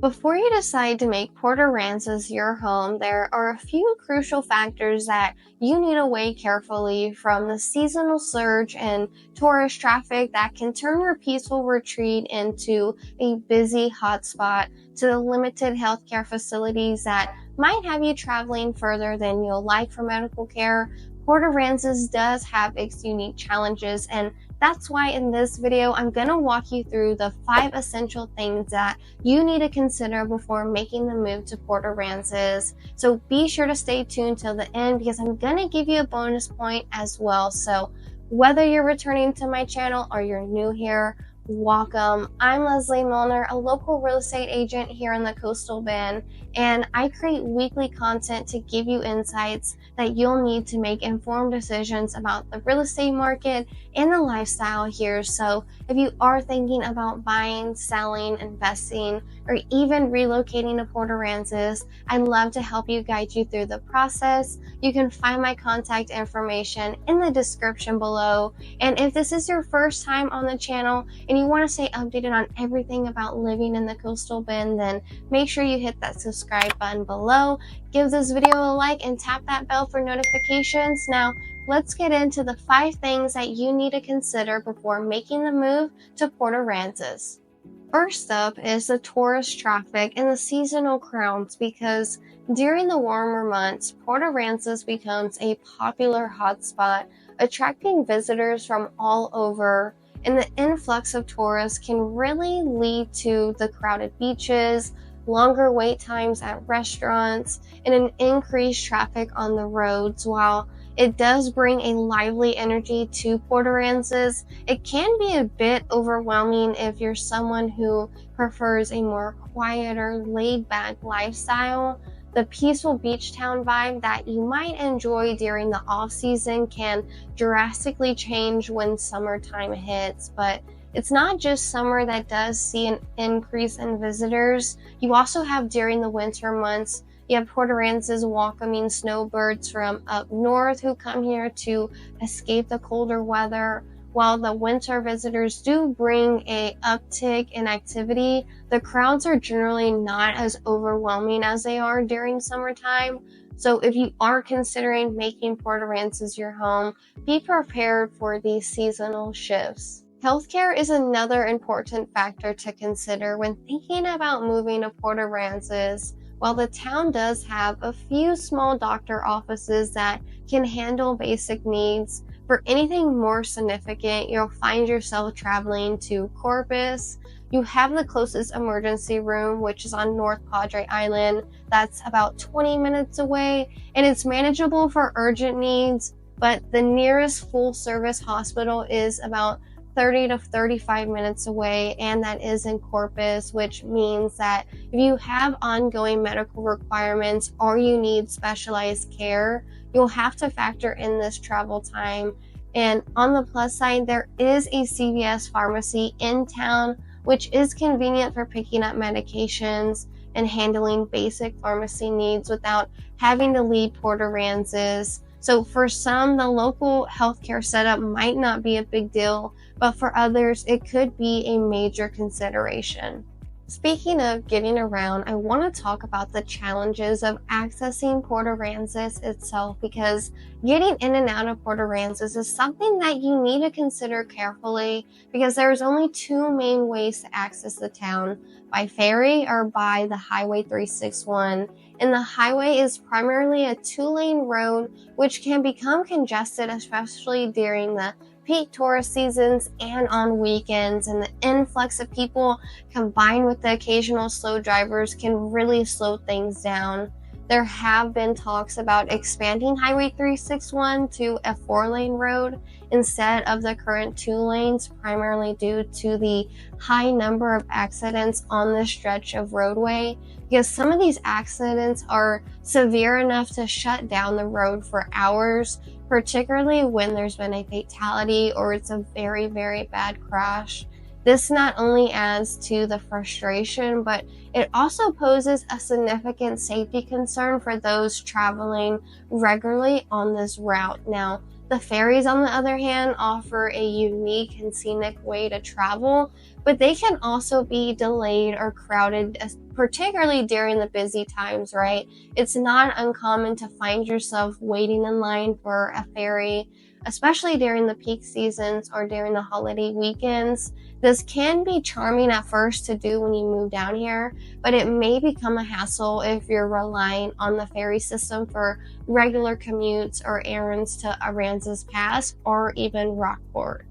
Before you decide to make Port Aransas your home, there are a few crucial factors that you need to weigh carefully, from the seasonal surge in tourist traffic that can turn your peaceful retreat into a busy hotspot, to the limited healthcare facilities that might have you traveling further than you'll like for medical care. Port Aransas does have its unique challenges, and that's why in this video, I'm going to walk you through the 5 essential things that you need to consider before making the move to Port Aransas. So be sure to stay tuned till the end, because I'm going to give you a bonus point as well. So whether you're returning to my channel or you're new here, welcome. I'm Lezli Milner, a local real estate agent here in the Coastal Bend, and I create weekly content to give you insights that you'll need to make informed decisions about the real estate market and the lifestyle here. So if you are thinking about buying, selling, investing, or even relocating to Port Aransas, I'd love to help you, guide you through the process. You can find my contact information in the description below. And if this is your first time on the channel and you want to stay updated on everything about living in the Coastal Bend, then make sure you hit that subscribe button below, give this video a like, and tap that bell for notifications. Now, let's get into the 5 things that you need to consider before making the move to Port Aransas. First up is the tourist traffic and the seasonal crowds, because during the warmer months, Port Aransas becomes a popular hotspot, attracting visitors from all over, and the influx of tourists can really lead to the crowded beaches, longer wait times at restaurants, and an increased traffic on the roads. While it does bring a lively energy to Port Aransas, it can be a bit overwhelming if you're someone who prefers a more quieter, laid-back lifestyle. The peaceful beach town vibe that you might enjoy during the off-season can drastically change when summertime hits. But it's not just summer that does see an increase in visitors. You also have during the winter months, you have Port Aransas welcoming snowbirds from up north who come here to escape the colder weather. While the winter visitors do bring an uptick in activity, the crowds are generally not as overwhelming as they are during summertime. So if you are considering making Port Aransas your home, be prepared for these seasonal shifts. Healthcare is another important factor to consider when thinking about moving to Port Aransas. While the town does have a few small doctor offices that can handle basic needs, for anything more significant, you'll find yourself traveling to Corpus. You have the closest emergency room, which is on North Padre Island. That's about 20 minutes away, and it's manageable for urgent needs, but the nearest full-service hospital is about 30 to 35 minutes away, and that is in Corpus, which means that if you have ongoing medical requirements or you need specialized care, you'll have to factor in this travel time. And on the plus side, there is a CVS pharmacy in town, which is convenient for picking up medications and handling basic pharmacy needs without having to leave Port Aransas. So for some, the local healthcare setup might not be a big deal, but for others, it could be a major consideration. Speaking of getting around, I want to talk about the challenges of accessing Port Aransas itself, because getting in and out of Port Aransas is something that you need to consider carefully, because there's only 2 main ways to access the town: by ferry or by the Highway 361. And the highway is primarily a 2-lane road, which can become congested, especially during the peak tourist seasons and on weekends, and the influx of people combined with the occasional slow drivers can really slow things down. There have been talks about expanding Highway 361 to a 4-lane road instead of the current 2 lanes, primarily due to the high number of accidents on this stretch of roadway, because some of these accidents are severe enough to shut down the road for hours, particularly when there's been a fatality or it's a very, very bad crash. This not only adds to the frustration, but it also poses a significant safety concern for those traveling regularly on this route. Now, The ferries, on the other hand, offer a unique and scenic way to travel, but they can also be delayed or crowded, particularly during the busy times, right? It's not uncommon to find yourself waiting in line for a ferry, especially during the peak seasons or during the holiday weekends. This can be charming at first to do when you move down here, but it may become a hassle if you're relying on the ferry system for regular commutes or errands to Aransas Pass or even Rockport.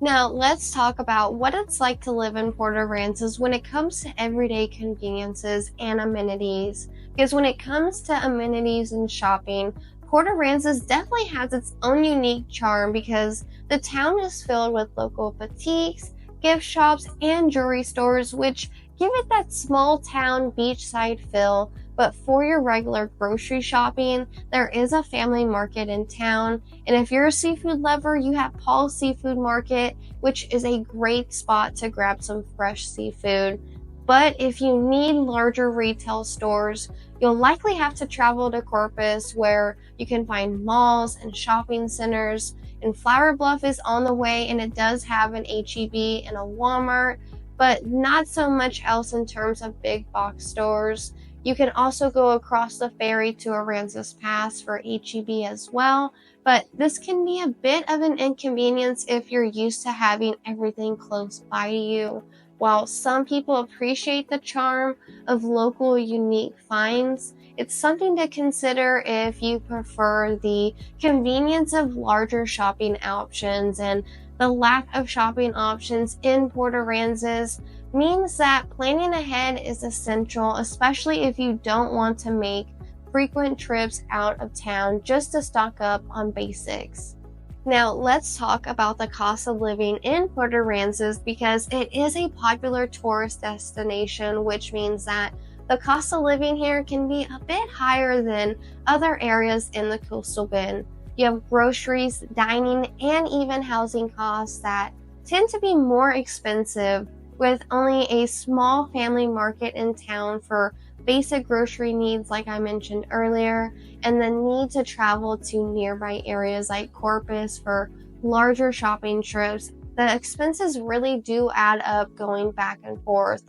Now, let's talk about what it's like to live in Port Aransas when it comes to everyday conveniences and amenities. Because when it comes to amenities and shopping, Port Aransas definitely has its own unique charm because the town is filled with local boutiques, gift shops, and jewelry stores, which give it that small town beachside feel. But for your regular grocery shopping, there is a family market in town. And if you're a seafood lover, you have Paul's Seafood Market, which is a great spot to grab some fresh seafood. But if you need larger retail stores, you'll likely have to travel to Corpus, where you can find malls and shopping centers. And Flower Bluff is on the way, and it does have an H-E-B and a Walmart, but not so much else in terms of big box stores. You can also go across the ferry to Aransas Pass for H-E-B as well, but this can be a bit of an inconvenience if you're used to having everything close by you. While some people appreciate the charm of local unique finds, it's something to consider if you prefer the convenience of larger shopping options. And the lack of shopping options in Port Aransas means that planning ahead is essential, especially if you don't want to make frequent trips out of town just to stock up on basics. Now, let's talk about the cost of living in Port Aransas because it is a popular tourist destination, which means that the cost of living here can be a bit higher than other areas in the coastal bend. You have groceries, dining, and even housing costs that tend to be more expensive, with only a small family market in town for basic grocery needs like I mentioned earlier, and the need to travel to nearby areas like Corpus for larger shopping trips. The expenses really do add up going back and forth.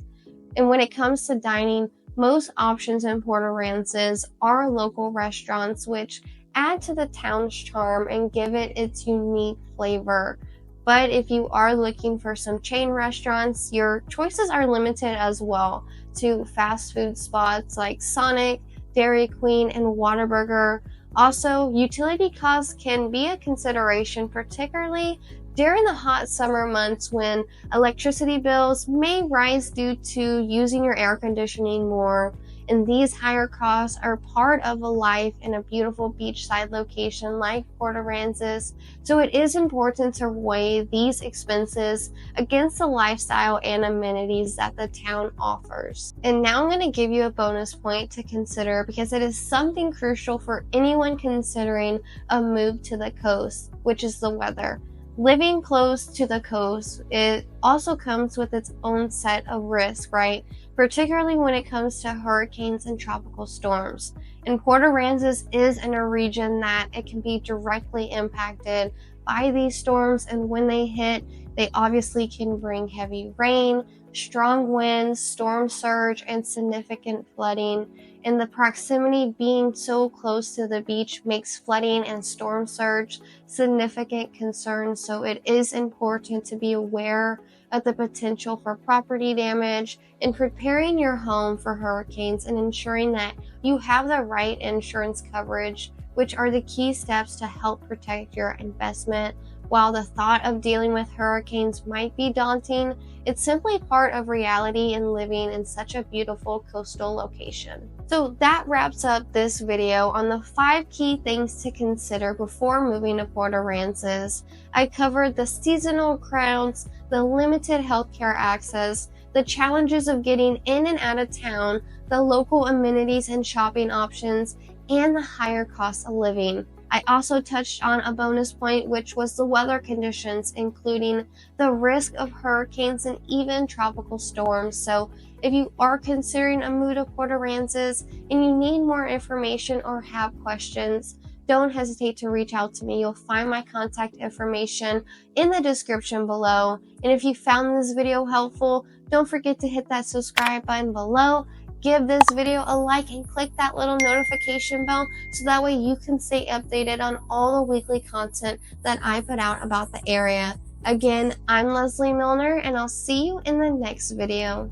And when it comes to dining, most options in Port Aransas are local restaurants, which add to the town's charm and give it its unique flavor. But if you are looking for some chain restaurants, your choices are limited as well to fast food spots like Sonic, Dairy Queen, and Whataburger. Also, utility costs can be a consideration, particularly during the hot summer months when electricity bills may rise due to using your air conditioning more. And these higher costs are part of a life in a beautiful beachside location like Port Aransas, so it is important to weigh these expenses against the lifestyle and amenities that the town offers. And now I'm going to give you a bonus point to consider because it is something crucial for anyone considering a move to the coast, which is the weather. Living close to the coast, it also comes with its own set of risks, right? Particularly when it comes to hurricanes and tropical storms. And Port Aransas is in a region that it can be directly impacted by these storms, and when they hit, they obviously can bring heavy rain, strong winds, storm surge, and significant flooding. And the proximity being so close to the beach makes flooding and storm surge significant concerns, so it is important to be aware of the potential for property damage and preparing your home for hurricanes and ensuring that you have the right insurance coverage, which are the key steps to help protect your investment. While the thought of dealing with hurricanes might be daunting, it's simply part of reality in living in such a beautiful coastal location. So that wraps up this video on the 5 key things to consider before moving to Port Aransas. I covered the seasonal crowds, the limited healthcare access, the challenges of getting in and out of town, the local amenities and shopping options, and the higher cost of living. I also touched on a bonus point, which was the weather conditions, including the risk of hurricanes and even tropical storms. So if you are considering a move to Port Aransas and you need more information or have questions, don't hesitate to reach out to me. You'll find my contact information in the description below. And if you found this video helpful, don't forget to hit that subscribe button below. Give this video a like and click that little notification bell so that way you can stay updated on all the weekly content that I put out about the area. Again, I'm Lezli Milner, and I'll see you in the next video.